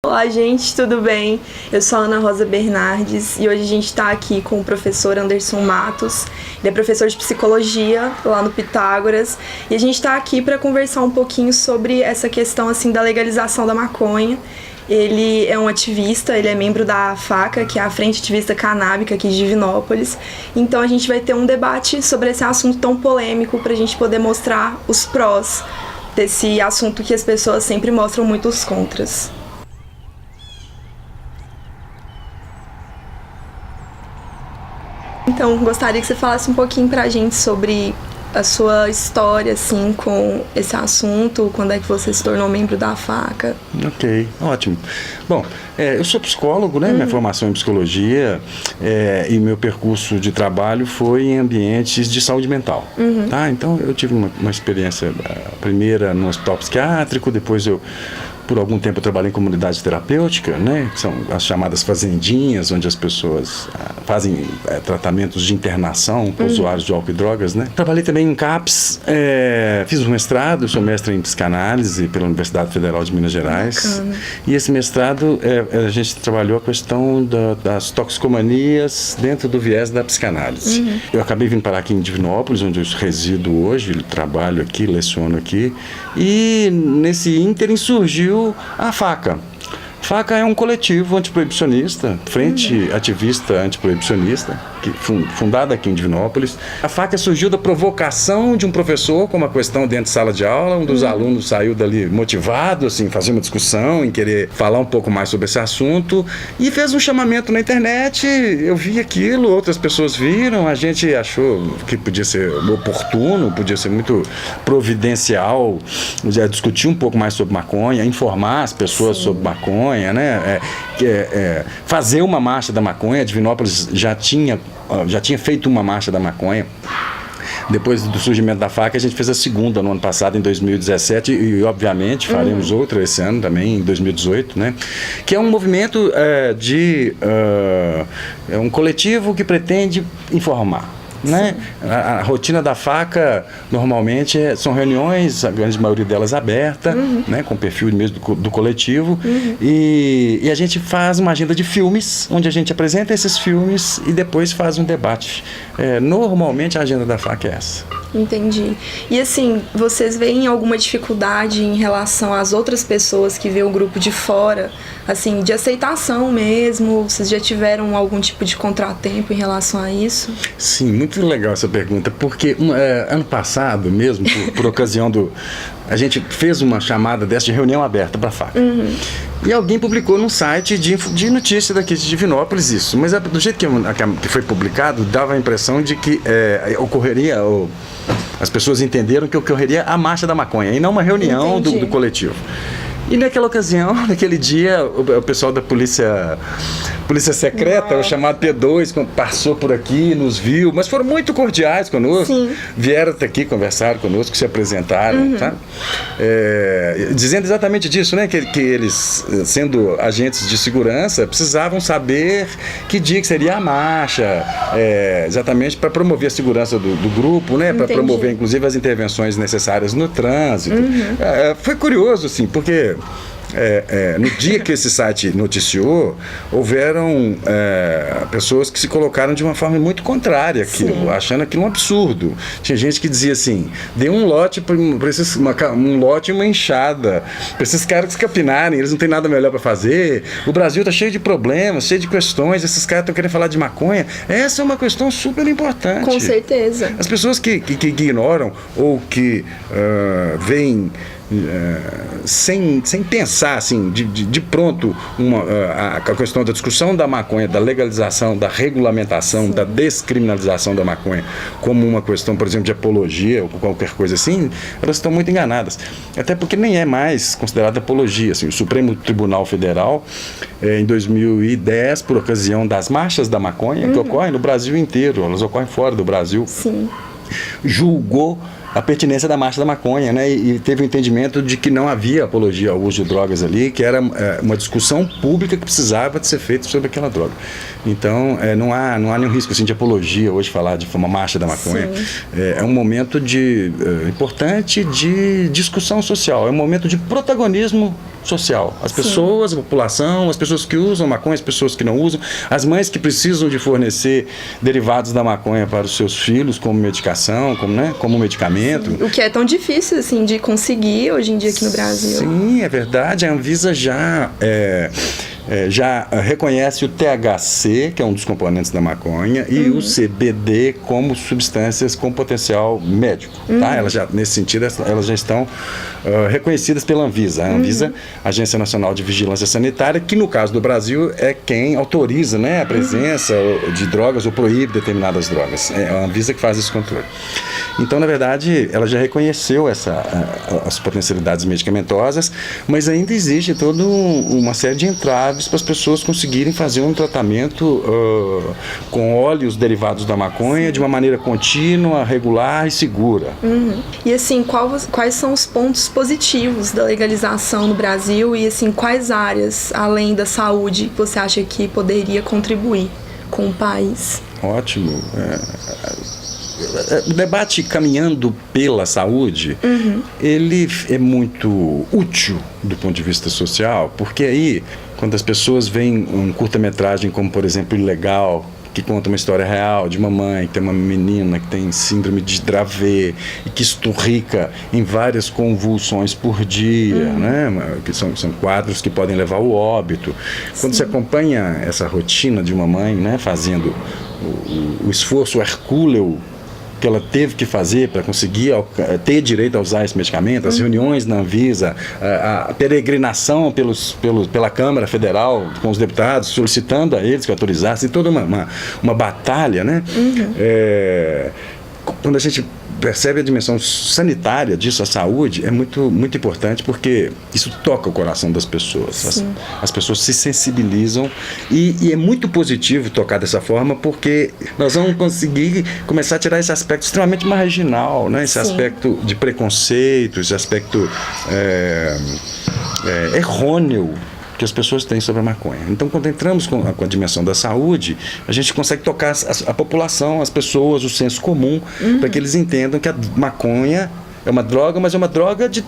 Olá, gente, tudo bem? Eu sou a Ana Rosa Bernardes e hoje a gente está aqui com o professor Anderson Matos. Ele é professor de psicologia lá no Pitágoras e a gente está aqui para conversar um pouquinho sobre essa questão assim da legalização da maconha. Ele é um ativista, ele é membro da FACA, que é a Frente Ativista Canábica aqui de Divinópolis. Então a gente vai ter um debate sobre esse assunto tão polêmico para a gente poder mostrar os prós desse assunto que as pessoas sempre mostram muito os contras. Então, gostaria que você falasse um pouquinho pra gente sobre a sua história, assim, com esse assunto, quando é que você se tornou membro da FACA. Ok, ótimo. Bom, eu sou psicólogo, né? Minha formação é em psicologia e meu percurso de trabalho foi em ambientes de saúde mental, tá? Então, eu tive uma experiência, primeira no hospital psiquiátrico, depois por algum tempo eu trabalhei em comunidade terapêutica, né? Que são as chamadas fazendinhas, onde as pessoas fazem tratamentos de internação com usuários de álcool e drogas, né? Trabalhei também em CAPS, fiz um mestrado, sou mestre em psicanálise pela Universidade Federal de Minas Gerais. Bacana. E esse mestrado, a gente trabalhou a questão das toxicomanias dentro do viés da psicanálise. Eu acabei vindo parar aqui em Divinópolis, onde eu resido hoje, trabalho aqui, leciono aqui, e nesse ínterim surgiu a FACA. FACA é um coletivo antiproibicionista, Frente Ativista Antiproibicionista, fundada aqui em Divinópolis. A FACA surgiu da provocação de um professor com uma questão dentro de sala de aula. Um dos alunos saiu dali motivado, assim, fazer uma discussão, em querer falar um pouco mais sobre esse assunto, e fez um chamamento na internet. Eu vi aquilo, outras pessoas viram, a gente achou que podia ser oportuno, podia ser muito providencial, discutir um pouco mais sobre maconha, informar as pessoas sobre maconha, né? Fazer uma marcha da maconha. Divinópolis já tinha feito uma marcha da maconha. Depois do surgimento da FACA, a gente fez a segunda no ano passado, em 2017, e obviamente faremos outra esse ano também, em 2018, né? Que é um movimento um coletivo que pretende informar. Né? A rotina da FACA normalmente são reuniões, a grande maioria delas aberta, né? Com perfil mesmo do coletivo, e a gente faz uma agenda de filmes, onde a gente apresenta esses filmes e depois faz um debate. Normalmente a agenda da FACA é essa. Entendi. E assim, vocês veem alguma dificuldade em relação às outras pessoas que vê o grupo de fora, assim, de aceitação mesmo? Vocês já tiveram algum tipo de contratempo em relação a isso? Sim, muito legal essa pergunta, porque ano passado mesmo, por ocasião a gente fez uma chamada dessa de reunião aberta para a FACA. E alguém publicou num site de notícia daqui de Divinópolis isso. Mas do jeito que foi publicado, dava a impressão de que as pessoas entenderam que ocorreria a marcha da maconha e não uma reunião do coletivo. E naquela ocasião, naquele dia, o pessoal da polícia secreta, o chamado P2, passou por aqui, nos viu, mas foram muito cordiais conosco. Sim. Vieram até aqui, conversaram conosco, se apresentaram, tá? Dizendo exatamente disso, né? Que eles, sendo agentes de segurança, precisavam saber que dia que seria a marcha, exatamente para promover a segurança do grupo, né? Para promover, inclusive, as intervenções necessárias no trânsito. Foi curioso, assim, porque no dia que esse site noticiou, houveram pessoas que se colocaram de uma forma muito contrária àquilo, achando aquilo um absurdo. Tinha gente que dizia assim: dê um lote um lote e uma enxada para esses caras se capinarem, eles não têm nada melhor para fazer. O Brasil está cheio de problemas, cheio de questões, esses caras estão querendo falar de maconha. Essa é uma questão super importante. Com certeza. As pessoas que ignoram ou que veem sem pensar assim, de pronto a questão da discussão da maconha, da legalização, da regulamentação, da descriminalização da maconha como uma questão, por exemplo, de apologia ou qualquer coisa assim, elas estão muito enganadas, até porque nem é mais considerada apologia, assim. O Supremo Tribunal Federal, em 2010, por ocasião das marchas da maconha, que ocorrem no Brasil inteiro, elas ocorrem fora do Brasil, julgou a pertinência da marcha da maconha, né? E teve o entendimento de que não havia apologia ao uso de drogas ali, que era uma discussão pública que precisava de ser feita sobre aquela droga. Então, não há nenhum risco assim, de apologia hoje falar de uma marcha da maconha. É um momento importante de discussão social, é um momento de protagonismo social. As pessoas, a população, as pessoas que usam maconha, as pessoas que não usam, as mães que precisam de fornecer derivados da maconha para os seus filhos como medicação, como medicamento. Sim. O que é tão difícil assim de conseguir hoje em dia aqui no Brasil. Sim, é verdade. A Anvisa já reconhece o THC, que é um dos componentes da maconha, e o CBD como substâncias com potencial médico. Tá? Elas já, nesse sentido, elas já estão reconhecidas pela Anvisa. A Anvisa, Agência Nacional de Vigilância Sanitária, que no caso do Brasil é quem autoriza, né, a presença de drogas ou proíbe determinadas drogas. É a Anvisa que faz esse controle. Então, na verdade, ela já reconheceu as potencialidades medicamentosas, mas ainda existe toda uma série de entraves para as pessoas conseguirem fazer um tratamento com óleos derivados da maconha de uma maneira contínua, regular e segura. E assim, quais são os pontos positivos da legalização no Brasil e assim, quais áreas, além da saúde, você acha que poderia contribuir com o país? Ótimo. O debate caminhando pela saúde, ele é muito útil do ponto de vista social, porque aí, quando as pessoas veem um curta-metragem como, por exemplo, Ilegal, que conta uma história real de uma mãe que tem uma menina que tem síndrome de Dravet e que esturrica em várias convulsões por dia, né? Que são quadros que podem levar ao óbito. Quando você acompanha essa rotina de uma mãe, né, fazendo o esforço hercúleo que ela teve que fazer para conseguir ter direito a usar esse medicamento, as reuniões na Anvisa, a peregrinação pela Câmara Federal com os deputados, solicitando a eles que autorizassem, toda uma batalha, né? Quando a gente percebe a dimensão sanitária disso, a saúde, é muito, muito importante, porque isso toca o coração das pessoas. As pessoas se sensibilizam e é muito positivo tocar dessa forma, porque nós vamos conseguir começar a tirar esse aspecto extremamente marginal, né? Esse aspecto de preconceito, esse aspecto errôneo que as pessoas têm sobre a maconha. Então, quando entramos com a dimensão da saúde, a gente consegue tocar a população, as pessoas, o senso comum, para que eles entendam que a maconha é uma droga, mas é uma droga de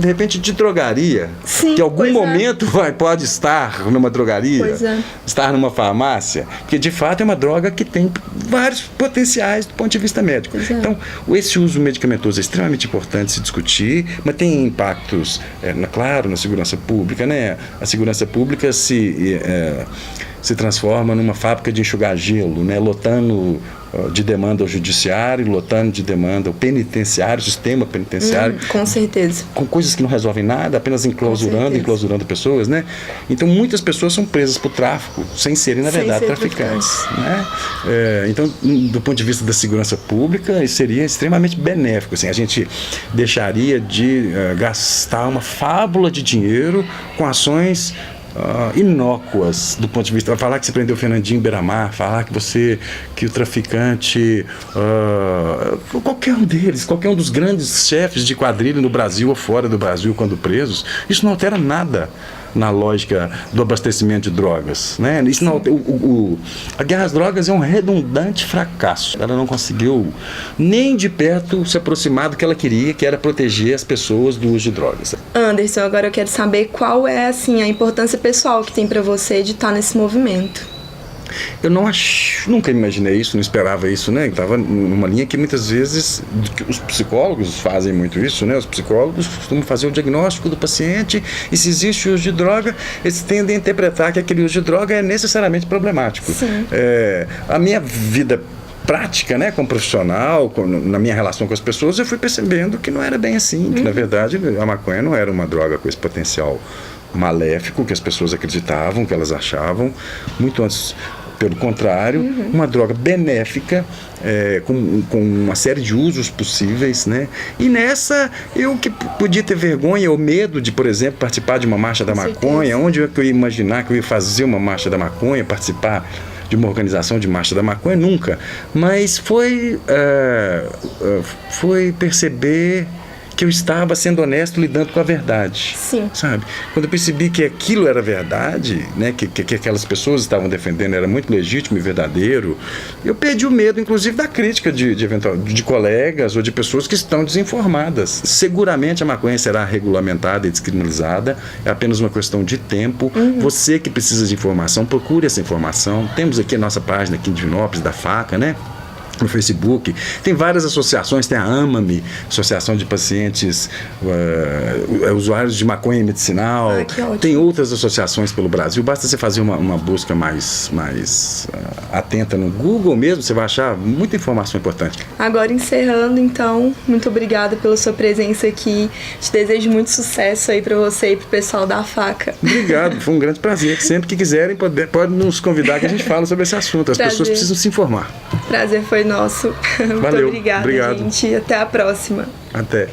repente de drogaria. Sim, que em algum momento pode estar numa drogaria, estar numa farmácia, porque de fato é uma droga que tem vários potenciais do ponto de vista médico. Então, esse uso medicamentoso é extremamente importante se discutir, mas tem impactos, claro, na segurança pública, né? A segurança pública se transforma numa fábrica de enxugar gelo, né? Lotando de demanda ao judiciário, lotando de demanda ao penitenciário, sistema penitenciário. Com certeza. Com coisas que não resolvem nada, apenas enclausurando pessoas, né? Então, muitas pessoas são presas por tráfico, sem serem, na verdade, traficantes, né? Então, do ponto de vista da segurança pública, isso seria extremamente benéfico. Assim, a gente deixaria de gastar uma fábula de dinheiro com ações inócuas do ponto de vista, falar que você prendeu o Fernandinho Beiramar, falar que o traficante, qualquer um deles, qualquer um dos grandes chefes de quadrilha no Brasil ou fora do Brasil quando presos, isso não altera nada na lógica do abastecimento de drogas, né? Isso não, a guerra às drogas é um redundante fracasso. Ela não conseguiu nem de perto se aproximar do que ela queria, que era proteger as pessoas do uso de drogas. Anderson, agora eu quero saber qual é assim a importância pessoal que tem para você de estar nesse movimento. Eu nunca imaginei isso, não esperava isso, né? Estava numa linha que muitas vezes os psicólogos fazem muito isso, né? Os psicólogos costumam fazer o diagnóstico do paciente e se existe uso de droga, eles tendem a interpretar que aquele uso de droga é necessariamente problemático. A minha vida prática, né, como profissional, na minha relação com as pessoas, eu fui percebendo que não era bem assim, que na verdade a maconha não era uma droga com esse potencial maléfico que as pessoas acreditavam, que elas achavam, muito antes, pelo contrário, uma droga benéfica, com uma série de usos possíveis, né? E nessa, eu que podia ter vergonha ou medo de, por exemplo, participar de uma marcha da maconha, onde eu ia imaginar que eu ia fazer uma marcha da maconha, participar de uma organização de marcha da maconha, nunca. Mas foi perceber que eu estava sendo honesto lidando com a verdade. Sim. Sabe? Quando eu percebi que aquilo era verdade, né, que aquelas pessoas estavam defendendo era muito legítimo e verdadeiro, eu perdi o medo, inclusive, da crítica de colegas ou de pessoas que estão desinformadas. Seguramente a maconha será regulamentada e descriminalizada, é apenas uma questão de tempo. Você que precisa de informação, procure essa informação. Temos aqui a nossa página aqui em Divinópolis, da FACA, né? No Facebook, tem várias associações, tem a AMAME, Associação de Pacientes Usuários de Maconha Medicinal, tem outras associações pelo Brasil, basta você fazer uma busca mais atenta no Google mesmo, você vai achar muita informação importante. Agora encerrando, então, muito obrigada pela sua presença aqui, te desejo muito sucesso aí para você e pro pessoal da FACA. Obrigado, foi um grande prazer, sempre que quiserem pode nos convidar que a gente fala sobre esse assunto, as pessoas precisam se informar. Prazer foi nosso. Valeu, muito obrigada, obrigado. gente. Até a próxima. Até.